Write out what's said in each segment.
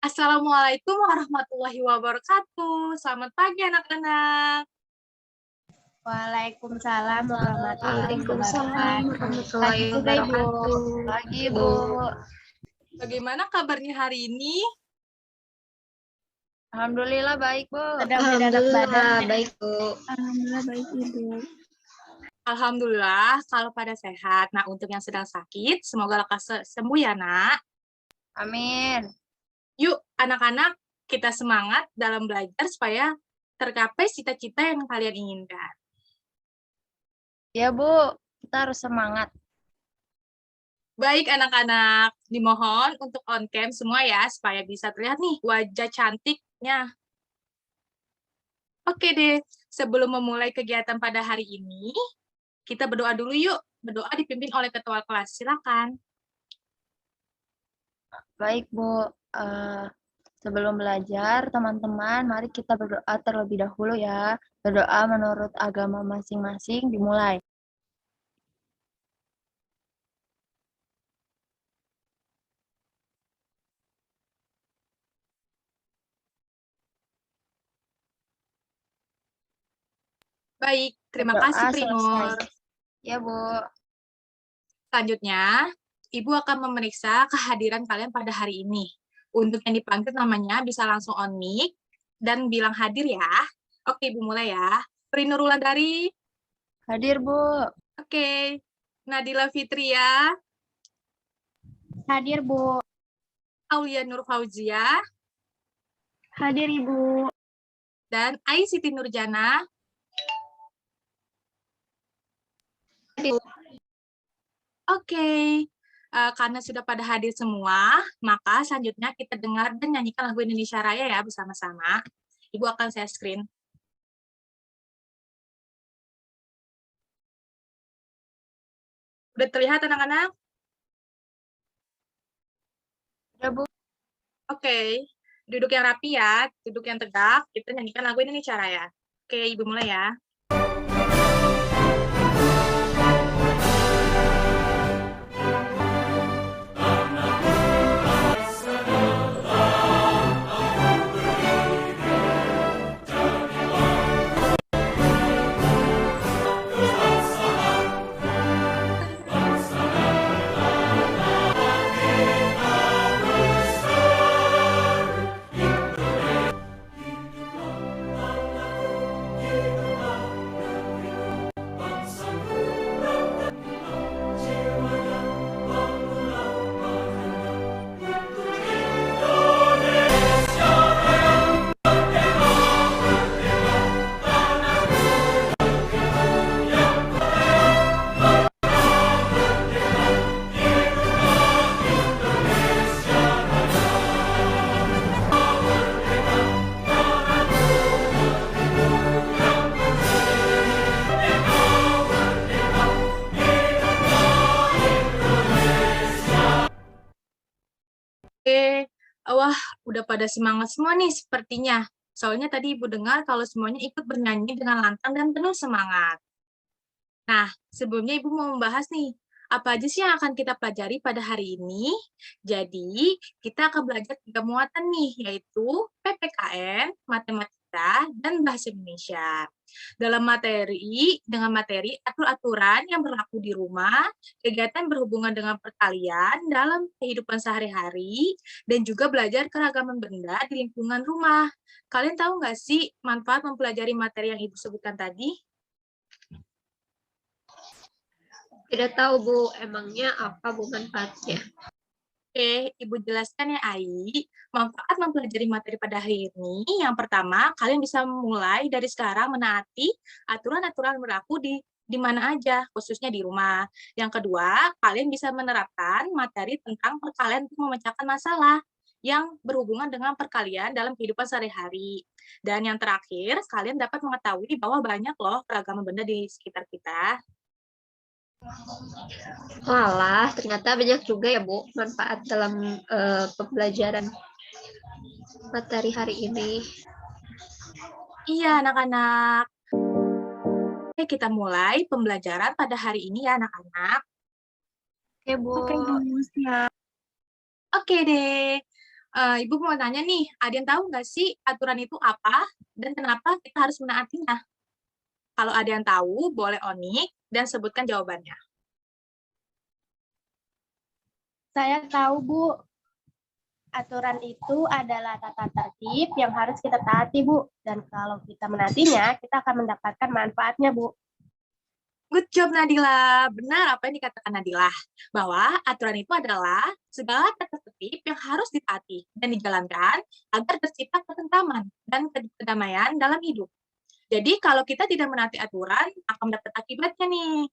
Assalamualaikum warahmatullahi wabarakatuh. Selamat pagi anak-anak. Waalaikumsalam warahmatullahi Waalaikumsalam wabarakatuh. warahmatullahi Pagi juga, Ibu. wabarakatuh. Pagi, Ibu. Bagaimana kabarnya hari ini? Alhamdulillah baik, Bu. Alhamdulillah baik, Bu. Alhamdulillah baik, Ibu. Alhamdulillah kalau pada sehat. Nah, untuk yang sedang sakit, semoga lekas sembuh ya, Nak. Amin. Yuk, anak-anak, kita semangat dalam belajar supaya tercapai cita-cita yang kalian inginkan. Ya, Bu. Kita harus semangat. Baik, anak-anak, dimohon untuk on cam semua ya, supaya bisa terlihat nih wajah cantiknya. Oke deh, sebelum memulai kegiatan pada hari ini, kita berdoa dulu yuk. Berdoa dipimpin oleh ketua kelas, silakan. Baik, Bu. Sebelum belajar, teman-teman, mari kita berdoa terlebih dahulu ya. Berdoa menurut agama masing-masing dimulai. Baik, terima Berdoa kasih Primor. selesai. Ya, Bu. Selanjutnya, Ibu akan memeriksa kehadiran kalian pada hari ini. Untuk yang dipanggil namanya bisa langsung on mic dan bilang hadir ya. Oke, Ibu mulai ya. Prinur Wulandari. Hadir, Bu. Oke. Nadila Fitria. Hadir, Bu. Aulia Nur Fauzia. Hadir, Ibu. Dan Ai Siti Nurjana. Oke. Karena sudah pada hadir semua, maka selanjutnya kita dengar dan nyanyikan lagu Indonesia Raya ya bersama-sama. Ibu akan share screen. Udah terlihat anak-anak? Udah, Bu. Oke. Duduk yang rapi ya, duduk yang tegak, kita nyanyikan lagu Indonesia Raya. Oke, Ibu mulai ya. Wah, udah pada semangat semua nih sepertinya. Soalnya tadi Ibu dengar kalau semuanya ikut bernyanyi dengan lantang dan penuh semangat. Nah, sebelumnya Ibu mau membahas nih, apa aja sih yang akan kita pelajari pada hari ini? Jadi, kita akan belajar 3 muatan nih, yaitu PPKN, Matematika, dan Bahasa Indonesia. Dengan materi atur-aturan yang berlaku di rumah, kegiatan berhubungan dengan perkalian dalam kehidupan sehari-hari, dan juga belajar keragaman benda di lingkungan rumah. Kalian tahu nggak sih manfaat mempelajari materi yang Ibu sebutkan tadi? Tidak tahu, Bu, emangnya apa Bu manfaatnya? Oke, Ibu jelaskan ya, Ai. Manfaat mempelajari materi pada hari ini, yang pertama, kalian bisa mulai dari sekarang menaati aturan-aturan berlaku di mana aja, khususnya di rumah. Yang kedua, kalian bisa menerapkan materi tentang perkalian untuk memecahkan masalah yang berhubungan dengan perkalian dalam kehidupan sehari-hari. Dan yang terakhir, kalian dapat mengetahui bahwa banyak loh keragaman benda di sekitar kita. Walah, ternyata banyak juga ya Bu manfaat dalam pembelajaran materi hari ini. Iya, anak-anak. Oke, kita mulai pembelajaran pada hari ini ya, anak-anak. Oke, Bu. Oke deh. Ibu mau tanya nih, ada yang tahu nggak sih aturan itu apa dan kenapa kita harus menaatinya? Kalau ada yang tahu, boleh onik dan sebutkan jawabannya. Saya tahu, Bu. Aturan itu adalah tata tertib yang harus kita taati, Bu. Dan kalau kita menaatinya, kita akan mendapatkan manfaatnya, Bu. Good job, Nadila. Benar apa yang dikatakan Nadila, bahwa aturan itu adalah segala tata tertib yang harus ditaati dan dijalankan agar tercipta ketentraman dan kedamaian dalam hidup. Jadi kalau kita tidak menaati aturan, akan mendapat akibatnya nih.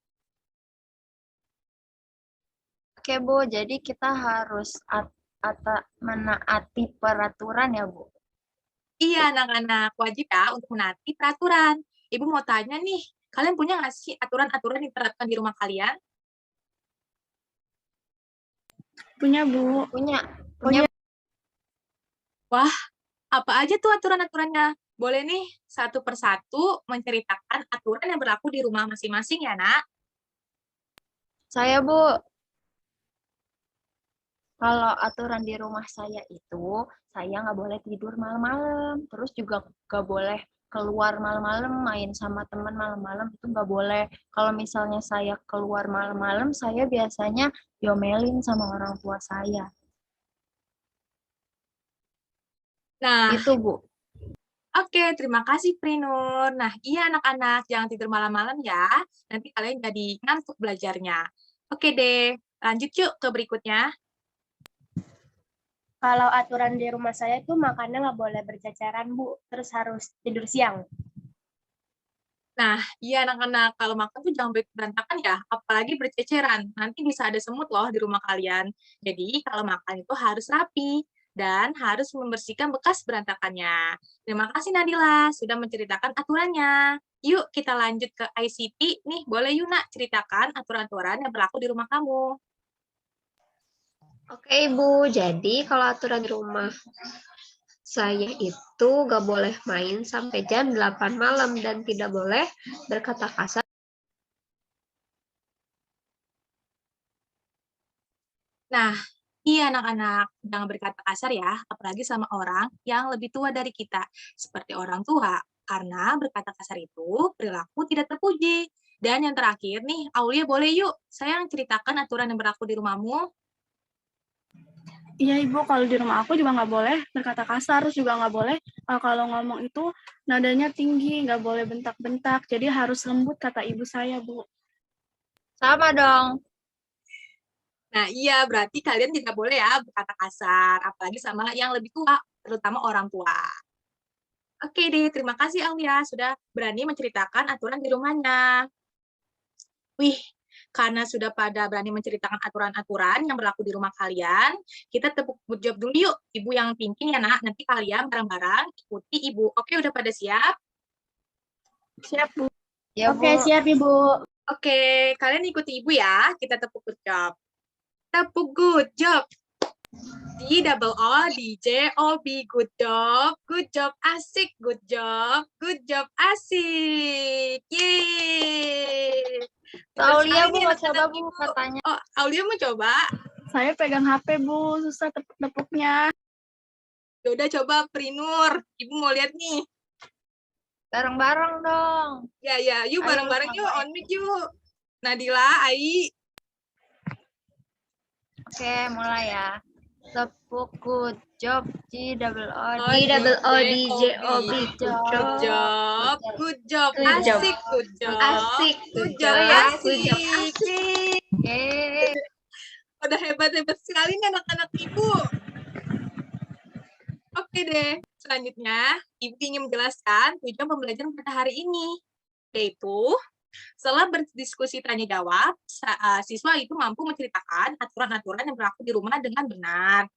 Oke, Bu. Jadi kita harus menaati peraturan ya, Bu. Iya, anak-anak, wajib ya untuk menaati peraturan. Ibu mau tanya nih, kalian punya nggak sih aturan-aturan yang diterapkan di rumah kalian? Punya, Bu. Punya. Wah, apa aja tuh aturan-aturannya? Boleh nih satu persatu menceritakan aturan yang berlaku di rumah masing-masing ya, Nak? Saya, Bu. Kalau aturan di rumah saya itu, saya nggak boleh tidur malam-malam. Terus juga nggak boleh keluar malam-malam, main sama teman malam-malam itu nggak boleh. Kalau misalnya saya keluar malam-malam, saya biasanya diomelin sama orang tua saya. Nah, Itu, Bu. oke, terima kasih Prinur. Nah, iya anak-anak, jangan tidur malam-malam ya. Nanti kalian jadi ngantuk belajarnya. Oke deh, lanjut yuk ke berikutnya. Kalau aturan di rumah saya itu makannya nggak boleh berceceran, Bu. Terus harus tidur siang. Nah, iya anak-anak, kalau makan tuh jangan berantakan ya, apalagi berceceran. Nanti bisa ada semut loh di rumah kalian. Jadi, kalau makan itu harus rapi dan harus membersihkan bekas berantakannya. Terima kasih Nadila sudah menceritakan aturannya. Yuk kita lanjut ke ICT. Nih, boleh yuk Nak ceritakan aturan-aturan yang berlaku di rumah kamu. Oke, Ibu. Jadi kalau aturan di rumah saya itu nggak boleh main sampai jam 8 malam dan tidak boleh berkata kasar. Nah, iya anak-anak, jangan berkata kasar ya, apalagi sama orang yang lebih tua dari kita, seperti orang tua. Karena berkata kasar itu perilaku tidak terpuji. Dan yang terakhir nih, Aulia boleh yuk, saya yang ceritakan aturan yang berlaku di rumahmu. Iya Ibu, kalau di rumah aku juga nggak boleh berkata kasar, terus juga nggak boleh kalau ngomong itu nadanya tinggi, nggak boleh bentak-bentak, jadi harus lembut kata ibu saya, Bu. Sama dong. Nah iya, berarti kalian tidak boleh ya berkata kasar, apalagi sama yang lebih tua, terutama orang tua. Oke deh, terima kasih Aulia sudah berani menceritakan aturan di rumahnya. Wih, karena sudah pada berani menceritakan aturan-aturan yang berlaku di rumah kalian, kita tepuk good job dulu yuk, Ibu yang pimpin ya Nak, nanti kalian bareng-bareng ikuti Ibu. Oke, udah pada siap? Siap, Bu. Ya, Oke, Bu. siap, Ibu. Oke, kalian ikuti Ibu ya, kita tepuk good job. Tepuk good job. D-double-O-D-J-O-B, good job, asik, good job, asik, yeay. Aulia, Bu, mau coba, Bu, katanya. Oh, Aulia mau coba? Saya pegang HP, Bu, susah tepuk-tepuknya. Udah coba Prinur, Ibu mau lihat nih. Bareng-bareng dong. Ya, yuk Ayo, bareng-bareng yuk, coba. on mic yuk. Nadila, Ai. Oke, mulai ya. Tepuk good job, G-double-O-D. D-double-O-D-J-O-B, Good job, Good job. asik, good job. Asik, Good good job, job, asik. good job, asik. Oke. Udah hebat-hebat sekali nih anak-anak Ibu. Oke deh, selanjutnya Ibu ingin menjelaskan tujuan pembelajaran pada hari ini, yaitu setelah berdiskusi tanya jawab, siswa itu mampu menceritakan aturan-aturan yang berlaku di rumah dengan benar.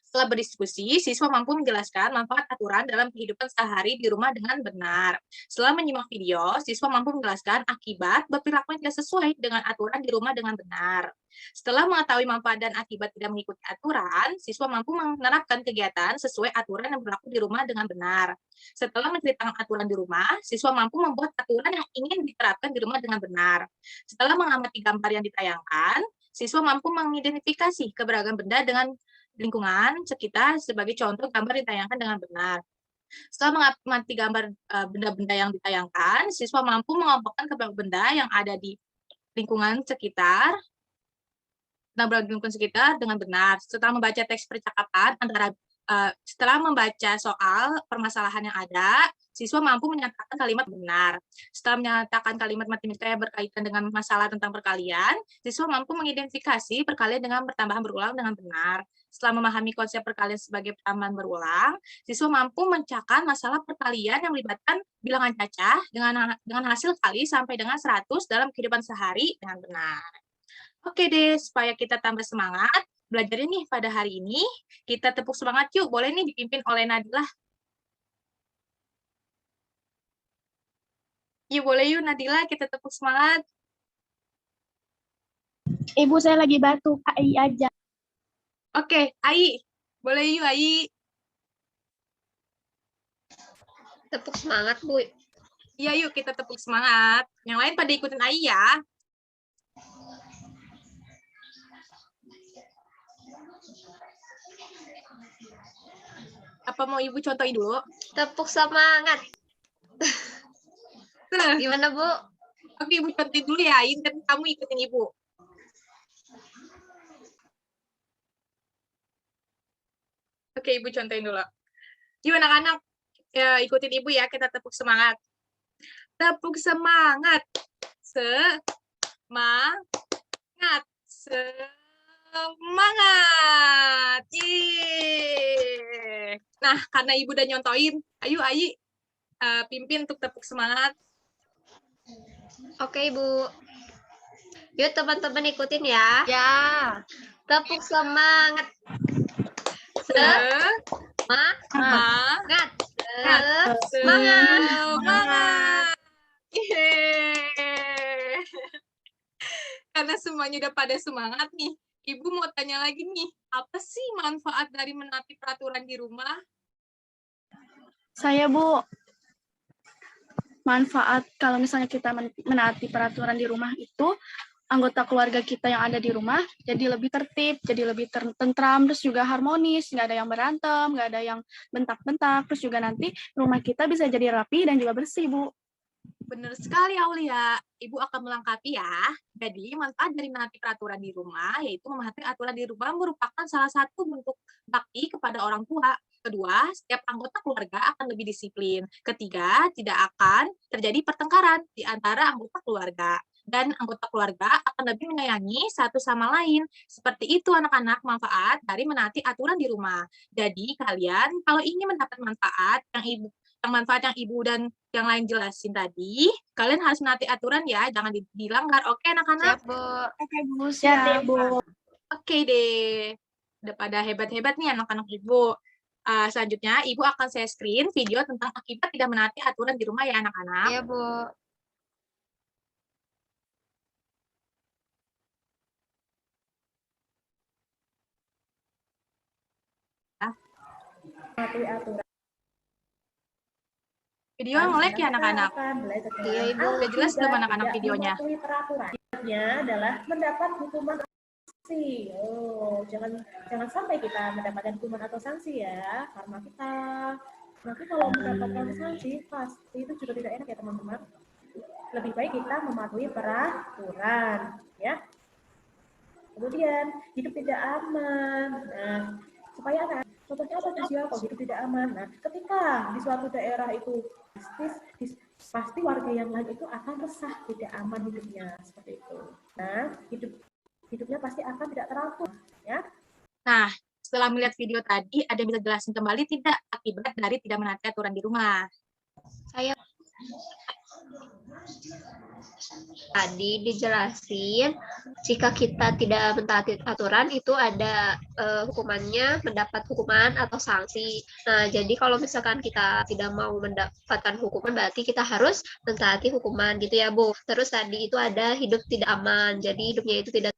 Setelah berdiskusi, siswa mampu menjelaskan manfaat aturan dalam kehidupan sehari di rumah dengan benar. Setelah menyimak video, siswa mampu menjelaskan akibat berperilaku yang tidak sesuai dengan aturan di rumah dengan benar. Setelah mengetahui manfaat dan akibat tidak mengikuti aturan, siswa mampu menerapkan kegiatan sesuai aturan yang berlaku di rumah dengan benar. Setelah menceritakan aturan di rumah, siswa mampu membuat aturan yang ingin diterapkan di rumah dengan benar. Setelah mengamati gambar yang ditayangkan, siswa mampu mengidentifikasi keberagaman benda lingkungan sekitar sebagai contoh gambar ditayangkan dengan benar. Setelah mengamati gambar benda-benda yang ditayangkan, siswa mampu mengelompokkan kelompok benda yang ada di lingkungan sekitar dengan benar. Setelah membaca teks percakapan setelah membaca soal permasalahan yang ada, siswa mampu menyatakan kalimat benar. Setelah menyatakan kalimat matematika yang berkaitan dengan masalah tentang perkalian, siswa mampu mengidentifikasi perkalian dengan pertambahan berulang dengan benar. Setelah memahami konsep perkalian sebagai pertambahan berulang, siswa mampu mencakap masalah perkalian yang melibatkan bilangan cacah dengan hasil kali sampai dengan 100 dalam kehidupan sehari dengan benar. Oke deh, supaya kita tambah semangat, belajar ini pada hari ini, kita tepuk semangat yuk. Boleh nih dipimpin oleh Nadilah. Yuk, boleh yuk Nadilah, kita tepuk semangat. Ibu saya lagi batuk, AI aja. Oke, Ai. Boleh yuk, Ai. Tepuk semangat, Bu. Iya, yuk kita tepuk semangat. Yang lain pada ikutin Ai ya. Apa mau Ibu contohin dulu? Tepuk semangat. Gimana, Bu? Oke, Ibu contohin dulu ya, Ai. Dan kamu ikutin Ibu. Oke, Ibu contohin dulu. Yuk anak-anak, ya, ikutin Ibu ya, kita tepuk semangat. Tepuk semangat. Semangat. Semangat. Yeay. Nah, karena Ibu udah nyontoin, ayo Ai pimpin untuk tepuk semangat. Oke, Ibu. Yuk teman-teman ikutin ya. Ya. Tepuk semangat. Semangat. Semangat. Semangat. Yeay. Karena semuanya udah pada semangat nih, Ibu mau tanya lagi nih, apa sih manfaat dari menaati peraturan di rumah? Saya, Bu, manfaat kalau misalnya kita menaati peraturan di rumah itu, anggota keluarga kita yang ada di rumah jadi lebih tertib, jadi lebih tentram, terus juga harmonis, nggak ada yang berantem, nggak ada yang bentak-bentak, terus juga nanti rumah kita bisa jadi rapi dan juga bersih, Bu. Benar sekali, Aulia. Ibu akan melengkapi ya. Jadi, manfaat dari menaati peraturan di rumah, yaitu memahami aturan di rumah merupakan salah satu bentuk bakti kepada orang tua. Kedua, setiap anggota keluarga akan lebih disiplin. Ketiga, tidak akan terjadi pertengkaran di antara anggota keluarga. Dan anggota keluarga akan lebih menyayangi satu sama lain. Seperti itu anak-anak manfaat dari menaati aturan di rumah. Jadi, kalian kalau ingin mendapat manfaat yang Ibu dan yang lain jelasin tadi, kalian harus menaati aturan ya, jangan dilanggar. Oke, anak-anak? Siap, Bu. Oke, Bu, Siap deh, siap. Bu. Oke deh. Udah pada hebat-hebat nih anak-anak Ibu. Selanjutnya, Ibu akan share screen video tentang akibat tidak menaati aturan di rumah ya, anak-anak. Iya, Bu. Video nge-lag ya, anak-anak? Iya, Ibu. Udah jelas belum anak-anak videonya? Peraturannya adalah mendapat hukuman sanksi. Oh, jangan sampai kita mendapatkan hukuman atau sanksi ya, karena kita nanti kalau mendapatkan sanksi pasti itu juga tidak enak ya teman-teman. Lebih baik kita mematuhi peraturan, ya. Kemudian hidup tidak aman. Nah, supaya anak contohnya apa sih kalau hidup tidak aman? Nah, ketika di suatu daerah itu pasti warga yang lain itu akan resah, tidak aman hidupnya seperti itu. Nah, hidupnya pasti akan tidak teratur, ya. Nah, setelah melihat video tadi, ada yang bisa jelasin kembali tidak akibat dari tidak menaati aturan di rumah? Tadi dijelasin, jika kita tidak mentaati aturan itu ada hukumannya, mendapat hukuman atau sanksi. Nah, jadi kalau misalkan kita tidak mau mendapatkan hukuman, berarti kita harus mentaati hukuman gitu ya, Bu. Terus tadi itu ada hidup tidak aman, jadi hidupnya itu tidak.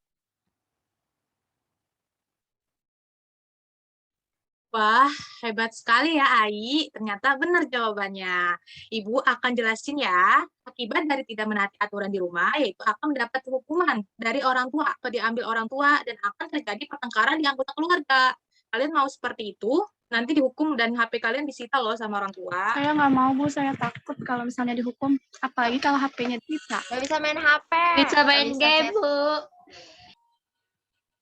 Wah, hebat sekali ya, Ai. Ternyata benar jawabannya. Ibu akan jelasin ya, akibat dari tidak menaati aturan di rumah, yaitu akan mendapat hukuman dari orang tua atau diambil orang tua, dan akan terjadi pertengkaran di anggota keluarga. Kalian mau seperti itu, nanti dihukum dan HP kalian disita loh sama orang tua. Saya nggak mau, Bu. Saya takut kalau misalnya dihukum. Apalagi kalau HP-nya disita. Nggak bisa main HP. Bisa main nggak game, chat. Bu.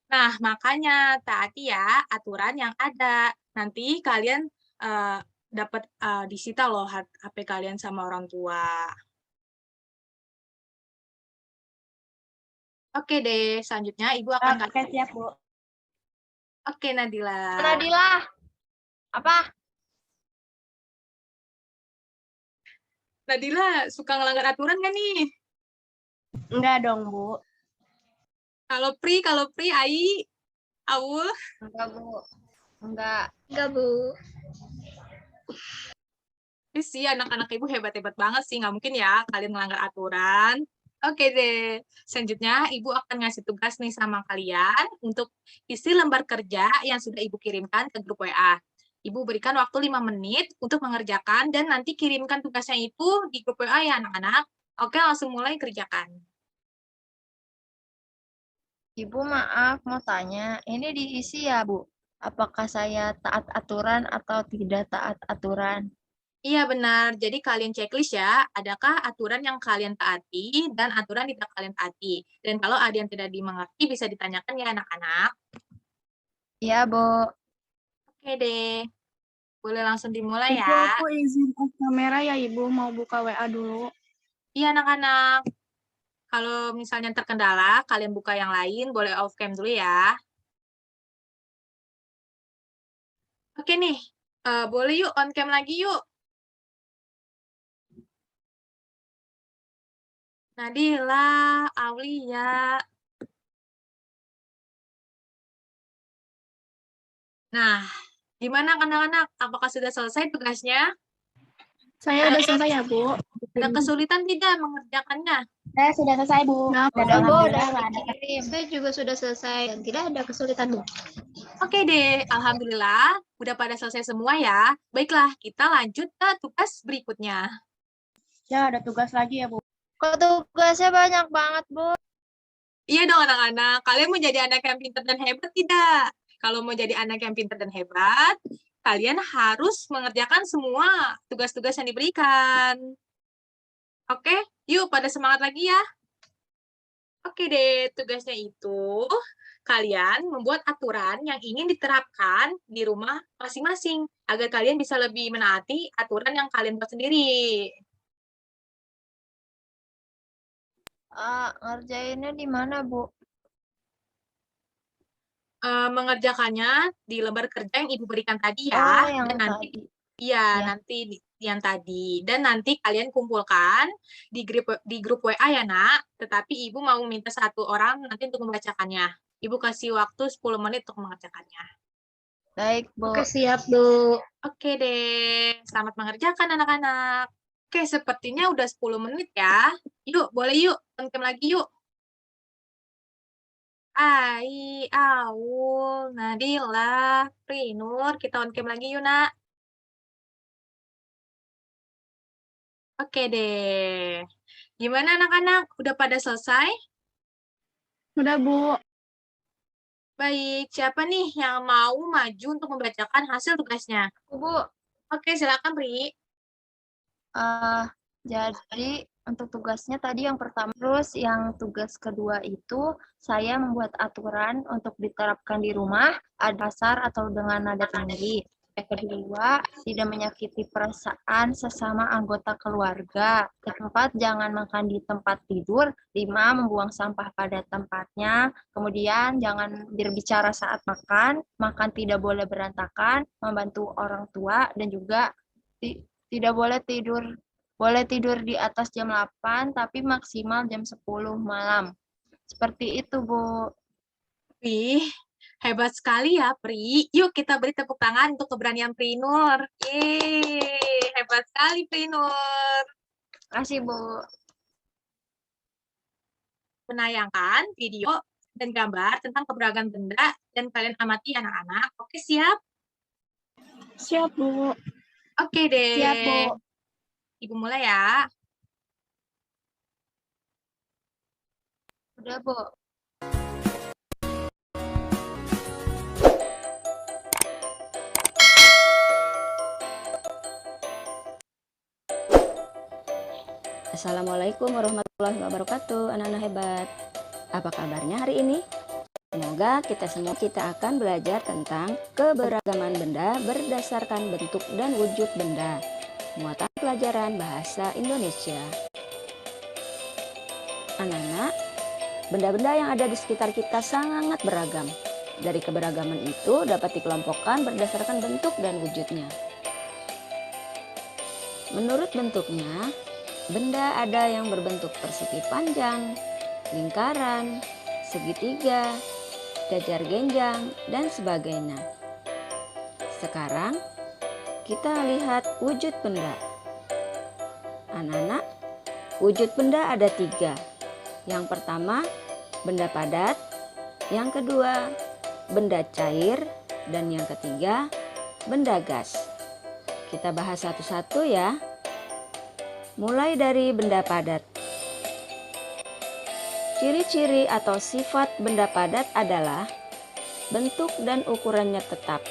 Nah, makanya taati ya aturan yang ada. Nanti kalian dapat disita loh HP kalian sama orang tua. Oke deh, selanjutnya Ibu akan Oke, siap, Bu. Oke, Nadila. Nadila. Apa? Nadila suka ngelanggar aturan nggak nih? Enggak dong, Bu. Kalau Pri, Ai, Aul. Enggak, Bu. Enggak. Enggak, Bu. Sih, anak-anak Ibu hebat-hebat banget sih. Nggak mungkin ya kalian melanggar aturan. Oke deh. Selanjutnya, Ibu akan ngasih tugas nih sama kalian untuk isi lembar kerja yang sudah Ibu kirimkan ke grup WA. Ibu berikan waktu 5 menit untuk mengerjakan dan nanti kirimkan tugasnya itu di grup WA ya anak-anak. Oke, langsung mulai kerjakan. Ibu maaf mau tanya, ini diisi ya, Bu? Apakah saya taat aturan atau tidak taat aturan? Iya benar, jadi kalian checklist ya, adakah aturan yang kalian taati dan aturan tidak kalian taati. Dan kalau ada yang tidak dimengerti bisa ditanyakan ya anak-anak. Iya, Bu. Oke deh, boleh langsung dimulai Ibu, ya. aku izin off kamera ya, Ibu. Mau buka WA dulu. Iya anak-anak, kalau misalnya terkendala, kalian buka yang lain, boleh off cam dulu ya. Oke nih, boleh yuk on cam lagi yuk. Nadila, Aulia. Nah, gimana anak-anak? Apakah sudah selesai tugasnya? Saya udah selesai ya, Bu. Ada kesulitan tidak mengerjakannya? Saya sudah selesai, Bu. Nah, Dan Udah, Bu. alhamdulillah Udah nggak ada dikirim. Saya juga sudah selesai dan tidak ada kesulitan, Bu. Oke deh, alhamdulillah udah pada selesai semua ya. Baiklah, kita lanjut ke tugas berikutnya. Ya, ada tugas lagi ya, Bu. Kok tugasnya banyak banget, Bu? Iya dong anak-anak, kalian mau jadi anak yang pintar dan hebat tidak? Kalau mau jadi anak yang pintar dan hebat, kalian harus mengerjakan semua tugas-tugas yang diberikan. Oke, yuk pada semangat lagi ya. Oke deh, tugasnya itu kalian membuat aturan yang ingin diterapkan di rumah masing-masing agar kalian bisa lebih menaati aturan yang kalian buat sendiri. Ngerjainnya di mana, Bu? Mengerjakannya di lembar kerja yang Ibu berikan tadi Oh, ya. yang Dan nanti tadi. iya, Ya. nanti yang tadi. Dan nanti kalian kumpulkan di grup WA ya, Nak. Tetapi Ibu mau minta satu orang nanti untuk membacakannya. Ibu kasih waktu 10 menit untuk mengerjakannya. Baik, Bu. Oke, siap, Bu. Oke deh, selamat mengerjakan anak-anak. Oke, sepertinya udah 10 menit ya. Yuk, boleh yuk, on-cam lagi yuk. Ai, Aul, Nadila, Prinur, kita on-cam lagi yuk, Nak. Oke deh. Gimana anak-anak? Udah pada selesai? Udah, Bu. Baik, siapa nih yang mau maju untuk membacakan hasil tugasnya? Bu, Oke, silakan, Ri. jadi untuk tugasnya tadi yang pertama, terus yang tugas kedua itu saya membuat aturan untuk diterapkan di rumah, ada kasar atau dengan nada tinggi. Yang kedua, tidak menyakiti perasaan sesama anggota keluarga. Keempat, jangan makan di tempat tidur. 5, membuang sampah pada tempatnya. Kemudian, jangan berbicara saat makan. Makan tidak boleh berantakan, membantu orang tua, dan juga tidak boleh tidur di atas jam 8, tapi maksimal jam 10 malam. Seperti itu, Bu. Wih, hebat sekali ya, Pri. Yuk kita beri tepuk tangan untuk keberanian Prinur. Yeay, hebat sekali Prinur. Kasih, Bu. Menayangkan video dan gambar tentang keberagaman benda dan kalian amati anak-anak. Oke, siap? Siap, Bu. Oke deh. Siap, Bu. Ibu mulai ya. Udah, Bu. Assalamualaikum warahmatullahi wabarakatuh, anak-anak hebat. Apa kabarnya hari ini? Semoga kita akan belajar tentang keberagaman benda berdasarkan bentuk dan wujud benda. Muatan pelajaran bahasa Indonesia. Anak-anak, benda-benda yang ada di sekitar kita sangat beragam. Dari keberagaman itu dapat dikelompokkan berdasarkan bentuk dan wujudnya. Menurut bentuknya, benda ada yang berbentuk persegi panjang, lingkaran, segitiga, jajar genjang, dan sebagainya. Sekarang, kita lihat wujud benda. Anak-anak, wujud benda ada 3. Yang pertama, benda padat. Yang kedua, benda cair. Dan yang ketiga, benda gas. Kita bahas satu-satu ya. Mulai dari benda padat. Ciri-ciri atau sifat benda padat adalah bentuk dan ukurannya tetap.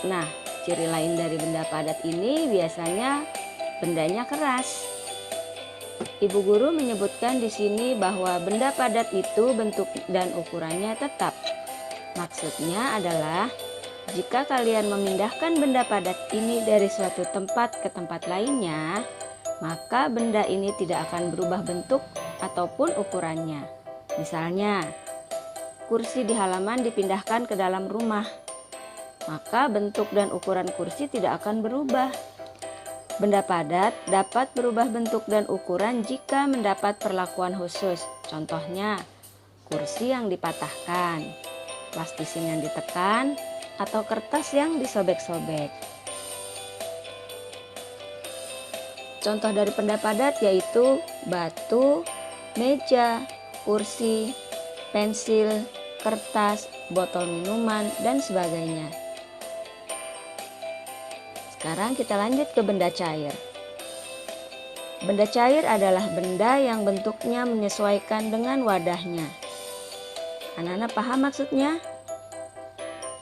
Nah, ciri lain dari benda padat ini biasanya bendanya keras. Ibu guru menyebutkan di sini bahwa benda padat itu bentuk dan ukurannya tetap. Maksudnya adalah jika kalian memindahkan benda padat ini dari suatu tempat ke tempat lainnya, maka benda ini tidak akan berubah bentuk ataupun ukurannya. Misalnya, kursi di halaman dipindahkan ke dalam rumah, maka bentuk dan ukuran kursi tidak akan berubah. Benda padat dapat berubah bentuk dan ukuran jika mendapat perlakuan khusus. Contohnya, kursi yang dipatahkan, plastisin yang ditekan, atau kertas yang disobek-sobek. Contoh dari benda padat yaitu batu, meja, kursi, pensil, kertas, botol minuman, dan sebagainya. Sekarang kita lanjut ke benda cair. Benda cair adalah benda yang bentuknya menyesuaikan dengan wadahnya. Anak-anak paham maksudnya?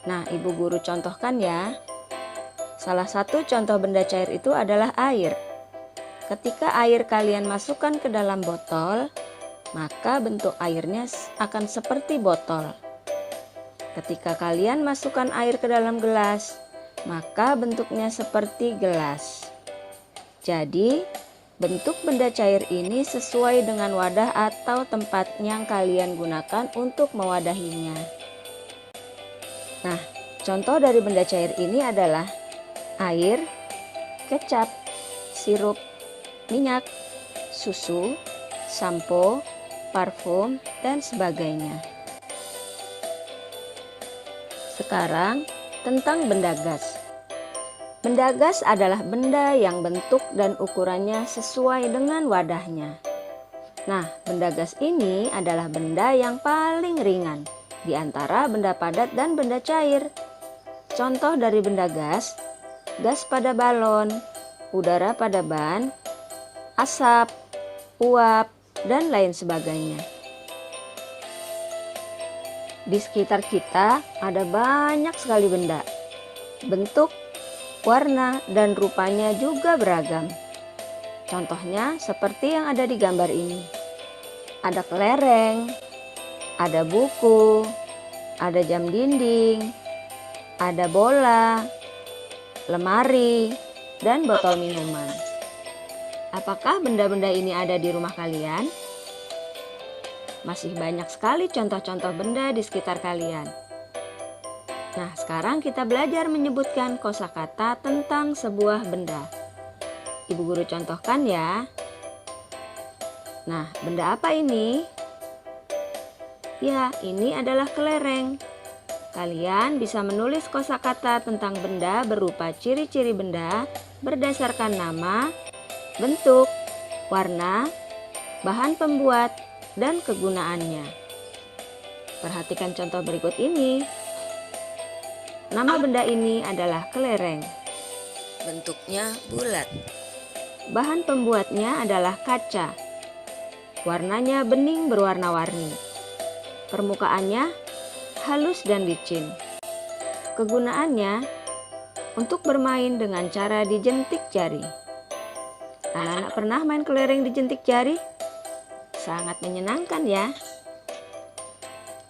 Nah, ibu guru contohkan ya. Salah satu contoh benda cair itu adalah air. Ketika air kalian masukkan ke dalam botol, maka bentuk airnya akan seperti botol. Ketika kalian masukkan air ke dalam gelas, maka bentuknya seperti gelas. Jadi, bentuk benda cair ini sesuai dengan wadah atau tempat yang kalian gunakan untuk mewadahinya. Nah, contoh dari benda cair ini adalah air, kecap, sirup, minyak, susu, sampo, parfum, dan sebagainya. Sekarang, tentang benda gas. Benda gas adalah benda yang bentuk dan ukurannya sesuai dengan wadahnya. Nah, benda gas ini adalah benda yang paling ringan di antara benda padat dan benda cair. Contoh dari benda gas pada balon, udara pada ban, asap, uap, dan lain sebagainya. Di sekitar kita ada banyak sekali benda. Bentuk, warna, dan rupanya juga beragam. Contohnya seperti yang ada di gambar ini. Ada kelereng, ada buku, ada jam dinding, ada bola, lemari, dan botol minuman. Apakah benda-benda ini ada di rumah kalian? Masih banyak sekali contoh-contoh benda di sekitar kalian. Nah, sekarang kita belajar menyebutkan kosakata tentang sebuah benda. Ibu guru contohkan ya. Nah, benda apa ini? Ya, ini adalah kelereng. Kalian bisa menulis kosakata tentang benda berupa ciri-ciri benda berdasarkan nama, bentuk, warna, bahan pembuat, dan kegunaannya. Perhatikan contoh berikut ini. Nama benda ini adalah kelereng. Bentuknya bulat. Bahan pembuatnya adalah kaca. Warnanya bening berwarna-warni. Permukaannya halus dan licin. Kegunaannya untuk bermain dengan cara dijentik jari. Anak-anak pernah main kelereng dijentik jari? Sangat menyenangkan ya.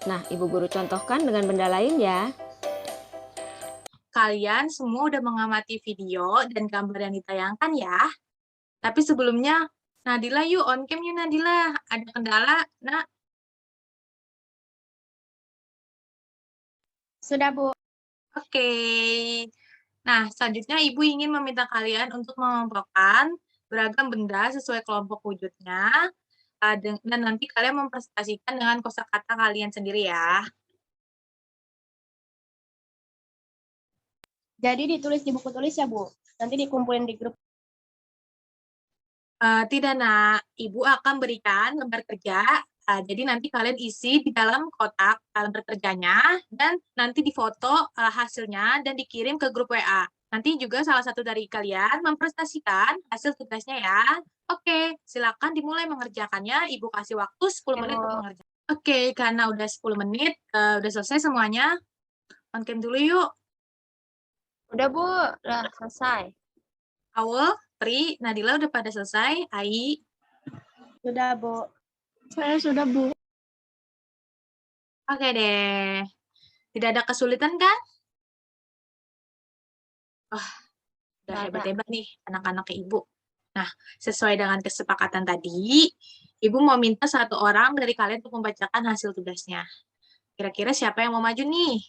Nah, Ibu Guru contohkan dengan benda lain ya. Kalian semua udah mengamati video dan gambar yang ditayangkan ya. Tapi sebelumnya, Nadila yuk, on cam yuk Nadila. Ada kendala, Nak? Sudah, Bu. Oke. Nah, selanjutnya Ibu ingin meminta kalian untuk mengelompokkan beragam benda sesuai kelompok wujudnya, dan nanti kalian mempresentasikan dengan kosakata kalian sendiri ya. Jadi ditulis di buku tulis ya, Bu? Nanti dikumpulin di grup. Tidak, Nak. Ibu akan berikan lembar kerja. Jadi nanti kalian isi di dalam kotak lembar kerjanya, dan nanti difoto hasilnya dan dikirim ke grup WA. Nanti juga salah satu dari kalian mempresentasikan hasil tugasnya ya. Oke, silakan dimulai mengerjakannya. Ibu kasih waktu 10 menit untuk mengerjakan. Oke, karena udah 10 menit, udah selesai semuanya. On cam dulu yuk. Udah, Bu. Udah selesai. Awal, Pri, Nadila udah pada selesai. Ai, Sudah, Bu. Saya sudah, Bu. oke deh. Tidak ada kesulitan kan? Wah, udah Nggak ada. hebat-hebat nih anak-anak Ibu. Nah, sesuai dengan kesepakatan tadi, Ibu mau minta satu orang dari kalian untuk membacakan hasil tugasnya. Kira-kira siapa yang mau maju nih?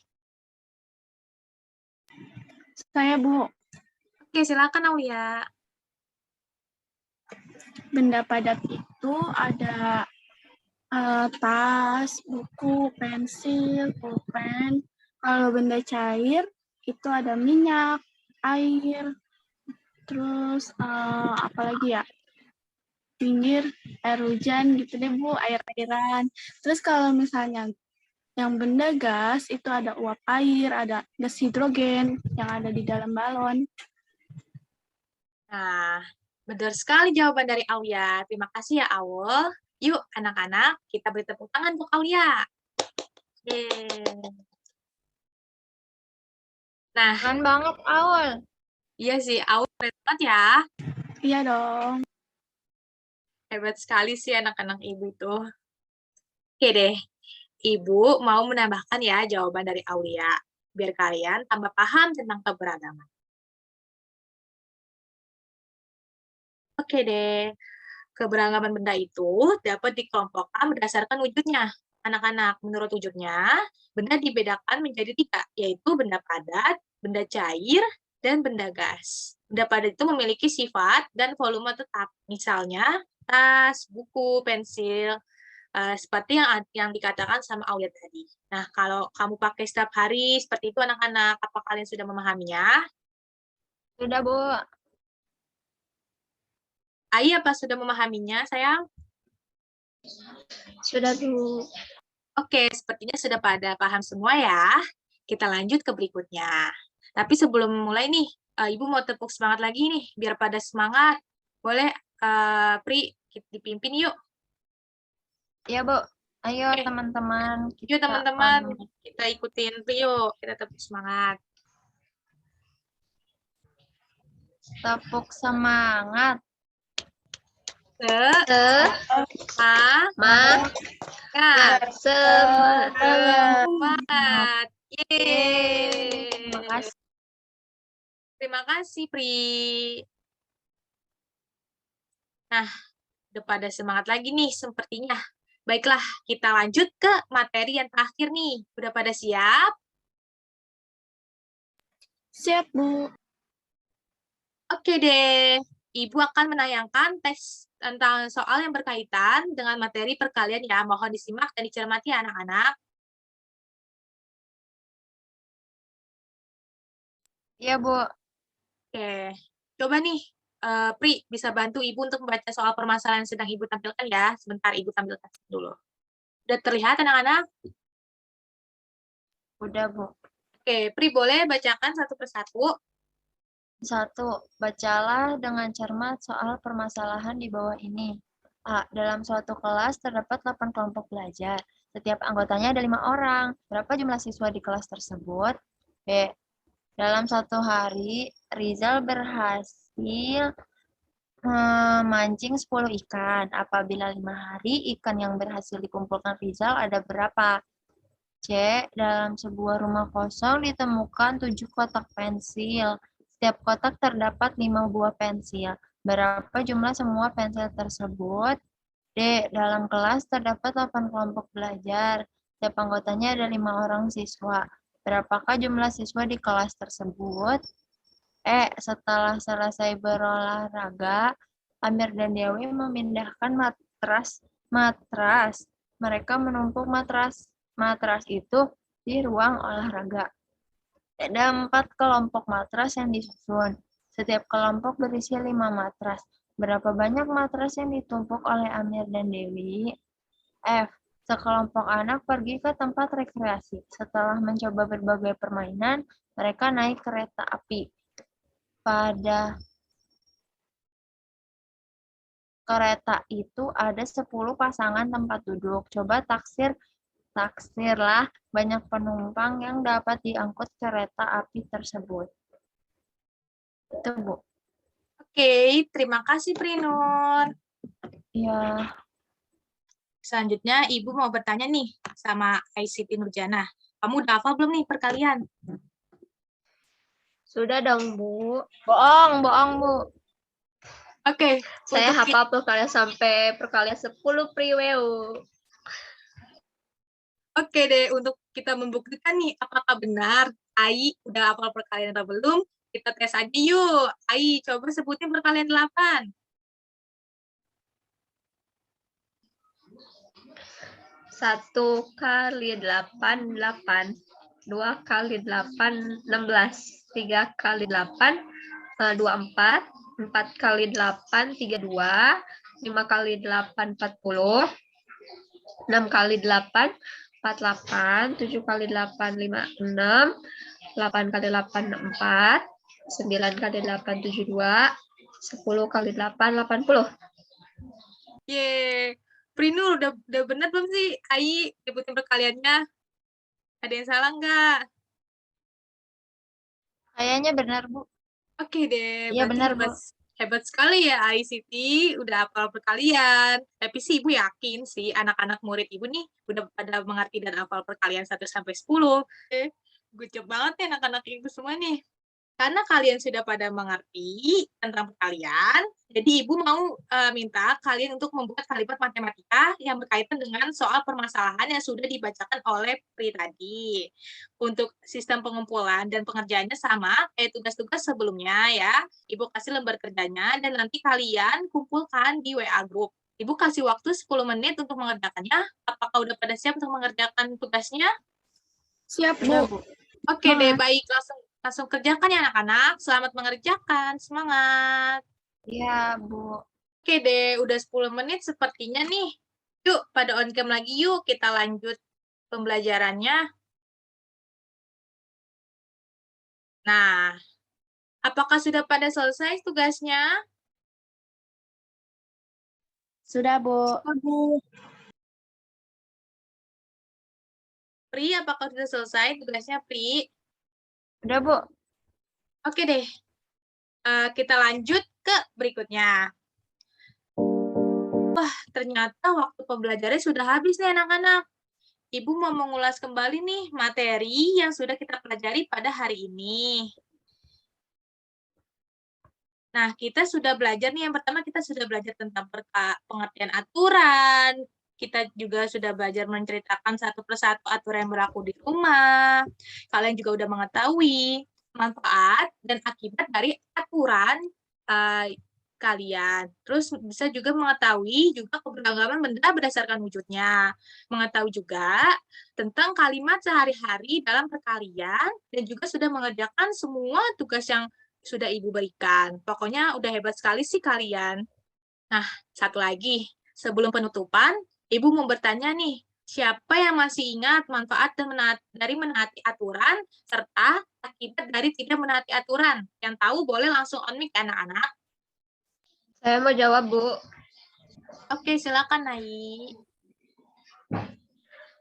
Saya, Bu. Oke, silakan Aulia. Benda padat itu ada tas, buku, pensil, pulpen. Kalau benda cair itu ada minyak, air, terus apa lagi ya? Minggir, air hujan gitu deh, Bu, air-airan. Terus kalau misalnya yang benda gas itu ada uap air, ada gas hidrogen yang ada di dalam balon. Nah, benar sekali jawaban dari Aulia. Terima kasih ya, Aul. Yuk, anak-anak, kita beri tepuk tangan untuk Aulia. Yeay. Nah, Keren banget, Aul. iya sih, Aul keren banget ya. Iya dong. Hebat sekali sih anak-anak Ibu itu. Oke deh, Ibu mau menambahkan ya jawaban dari Aulia, biar kalian tambah paham tentang keberagaman. Oke deh, keberagaman benda itu dapat dikelompokkan berdasarkan wujudnya. Anak-anak, menurut wujudnya, benda dibedakan menjadi 3, yaitu benda padat, benda cair, dan benda gas. Benda padat itu memiliki sifat dan volume tetap. Misalnya, tas, buku, pensil, seperti yang dikatakan sama Aulia tadi. Nah, kalau kamu pakai setiap hari seperti itu anak-anak, apa kalian sudah memahaminya? Sudah, Bu. Ai, apa sudah memahaminya, sayang? Sudah, Bu. Oke, sepertinya sudah pada paham semua ya. Kita lanjut ke berikutnya. Tapi sebelum mulai nih, Ibu mau tepuk semangat lagi nih, biar pada semangat. Boleh, Pri, kita dipimpin yuk. Ya, Bu. Ayo, Oke. teman-teman. Yuk teman-teman, kita ikutin Pri yuk. Kita tepuk semangat. Tepuk semangat. Semangat. Semangat. Yeay. Terima kasih. Terima kasih, Pri. Nah, udah pada semangat lagi nih sepertinya. Baiklah, kita lanjut ke materi yang terakhir nih. Udah pada siap? Siap, Bu. Oke deh. Ibu akan menayangkan teks tentang soal yang berkaitan dengan materi perkalian ya. Mohon disimak dan dicermati ya, anak-anak. Iya, Bu. Oke, coba nih, Pri, bisa bantu Ibu untuk membaca soal permasalahan yang sedang Ibu tampilkan ya. Sebentar, Ibu tampilkan dulu. Udah terlihat, anak-anak? Udah, Bu. Oke, Pri, boleh bacakan satu persatu? 1. Bacalah dengan cermat soal permasalahan di bawah ini. A. Dalam suatu kelas terdapat 8 kelompok belajar. Setiap anggotanya ada 5 orang. Berapa jumlah siswa di kelas tersebut? B. Dalam satu hari, Rizal berhasil Memancing 10 ikan. Apabila 5 hari, ikan yang berhasil dikumpulkan Rizal ada berapa? C. Dalam sebuah rumah kosong ditemukan 7 kotak pensil. Setiap kotak terdapat 5 buah pensil. Berapa jumlah semua pensil tersebut? D. Dalam kelas terdapat 8 kelompok belajar. Setiap anggotanya ada 5 orang siswa. Berapakah jumlah siswa di kelas tersebut? E. Setelah selesai berolahraga, Amir dan Dewi memindahkan matras. Mereka menumpuk matras itu di ruang olahraga. Ada 4 kelompok matras yang disusun. Setiap kelompok berisi 5 matras. Berapa banyak matras yang ditumpuk oleh Amir dan Dewi? F. Sekelompok anak pergi ke tempat rekreasi. Setelah mencoba berbagai permainan, mereka naik kereta api. Pada kereta itu ada 10 pasangan tempat duduk. Coba taksirlah banyak penumpang yang dapat diangkut kereta api tersebut. Itu, Bu. Oke, terima kasih Prinur. Ya, Selanjutnya Ibu mau bertanya nih sama Siti Nurjana. Kamu udah hafal belum nih perkalian? Sudah dong, Bu. bohong, Bu. Oke, Saya untuk hafal perkalian sampai perkalian 10 priweu. Oke deh, untuk kita membuktikan nih apakah benar Ai udah hafal perkalian atau belum, kita tes aja yuk. Ai, coba sebutin perkalian 8. 1 kali 8, 8. 2 kali 8, 16. 3 kali 8, 24. 4 kali 8, 32. 5 kali 8, 40. 6 kali 8, 48. 7 kali 8, 56. 8 kali 8, 4. 9 kali 8, 72. 10 kali 8, 80. Yeay. Prinur, udah benar belum sih Ai sebutin perkaliannya? Ada yang salah nggak? Kayaknya benar, Bu. Oke deh, Iya, berarti benar, Bu. hebat sekali ya Ai Siti, udah hafal perkalian. Tapi sih Ibu yakin sih anak-anak murid Ibu nih udah pada mengerti dan hafal perkalian 1 sampai 10. Good job banget nih anak-anak Ibu semua nih. Karena kalian sudah pada mengerti tentang perkalian, jadi Ibu mau minta kalian untuk membuat kalimat matematika yang berkaitan dengan soal permasalahan yang sudah dibacakan oleh Pri tadi. Untuk sistem pengumpulan dan pengerjaannya sama kayak tugas-tugas sebelumnya ya. Ibu kasih lembar kerjanya dan nanti kalian kumpulkan di WA group. Ibu kasih waktu 10 menit untuk mengerjakannya. Apakah udah pada siap untuk mengerjakan tugasnya? Siap, Udah, Bu. Bu. Oke deh, baik. Langsung kerjakan ya anak-anak. Selamat mengerjakan. Semangat. Iya, Bu. Oke deh, udah 10 menit sepertinya nih. Yuk, pada on cam lagi yuk. Kita lanjut pembelajarannya. Nah, apakah sudah pada selesai tugasnya? Sudah, Bu. Pri, apakah sudah selesai tugasnya, Pri? Udah, Bu. Oke deh. Kita lanjut ke berikutnya. Wah, ternyata waktu pembelajarannya sudah habis nih anak-anak. Ibu mau mengulas kembali nih materi yang sudah kita pelajari pada hari ini. Nah, kita sudah belajar nih, yang pertama kita sudah belajar tentang pengertian aturan, kita juga sudah belajar menceritakan satu persatu aturan yang berlaku di rumah. Kalian juga udah mengetahui manfaat dan akibat dari aturan kalian. Terus bisa juga mengetahui juga keberagaman benda berdasarkan wujudnya. Mengetahui juga tentang kalimat sehari-hari dalam perkalian dan juga sudah mengerjakan semua tugas yang sudah Ibu berikan. Pokoknya udah hebat sekali sih kalian. Nah, satu lagi. Sebelum penutupan, Ibu mau bertanya nih, siapa yang masih ingat manfaat dari menaati aturan serta akibat dari tidak menaati aturan? Yang tahu boleh langsung on mic anak-anak. Saya mau jawab, Bu. Oke, silakan Nai.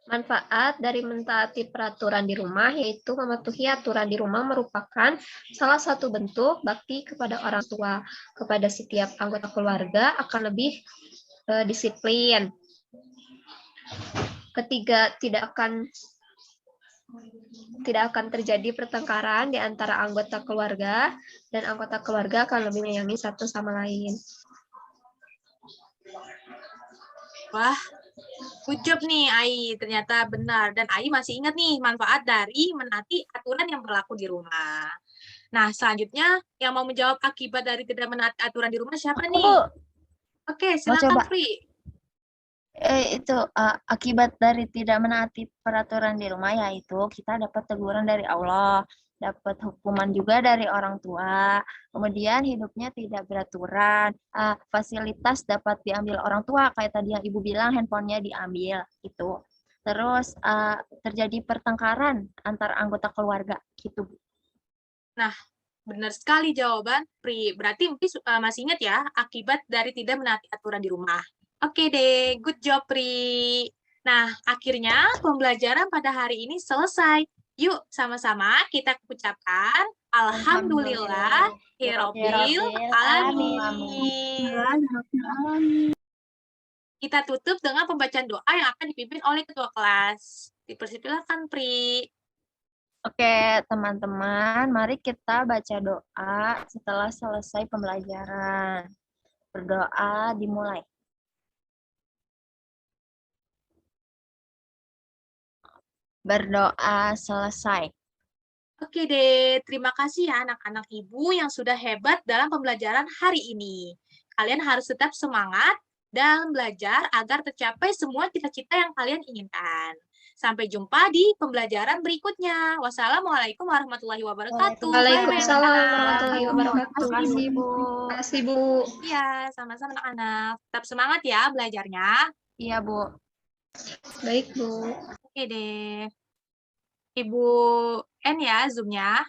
Manfaat dari mentaati peraturan di rumah yaitu mematuhi aturan di rumah merupakan salah satu bentuk bakti kepada orang tua. Kepada setiap anggota keluarga akan lebih disiplin. Ketiga, tidak akan terjadi pertengkaran di antara anggota keluarga dan anggota keluarga akan lebih menyayangi satu sama lain. Wah, good job nih Ai, ternyata benar. Dan Ai masih ingat nih manfaat dari menaati aturan yang berlaku di rumah. Nah, selanjutnya yang mau menjawab akibat dari tidak menaati aturan di rumah siapa Aku, nih? Bu. Oke, Mau silakan coba. Fri. Akibat dari tidak menaati peraturan di rumah yaitu kita dapat teguran dari Allah, dapat hukuman juga dari orang tua, kemudian hidupnya tidak beraturan, fasilitas dapat diambil orang tua, kayak tadi yang Ibu bilang handphonenya diambil, gitu. Terus terjadi pertengkaran antar anggota keluarga, gitu. Nah, benar sekali jawaban Pri. Berarti mungkin masih ingat ya akibat dari tidak menaati aturan di rumah. Oke deh, good job Pri. Nah, akhirnya pembelajaran pada hari ini selesai. Yuk, sama-sama kita ucapkan Alhamdulillah, Hirobbil Alamin. Kita tutup dengan pembacaan doa yang akan dipimpin oleh ketua kelas. Dipersilakan, Pri. Oke, teman-teman, mari kita baca doa setelah selesai pembelajaran. Berdoa dimulai. Berdoa selesai. Oke deh, terima kasih ya anak-anak ibu yang sudah hebat dalam pembelajaran hari ini. Kalian harus tetap semangat dan belajar agar tercapai semua cita-cita yang kalian inginkan. Sampai jumpa di pembelajaran berikutnya. Wassalamualaikum warahmatullahi wabarakatuh. Waalaikumsalam warahmatullahi wabarakatuh. Terima kasih, Bu. Terima kasih, Bu. Iya, sama-sama anak-anak. Tetap semangat ya belajarnya. Iya, Bu. Baik, Bu. Oke deh. Ibu N ya Zoom-nya.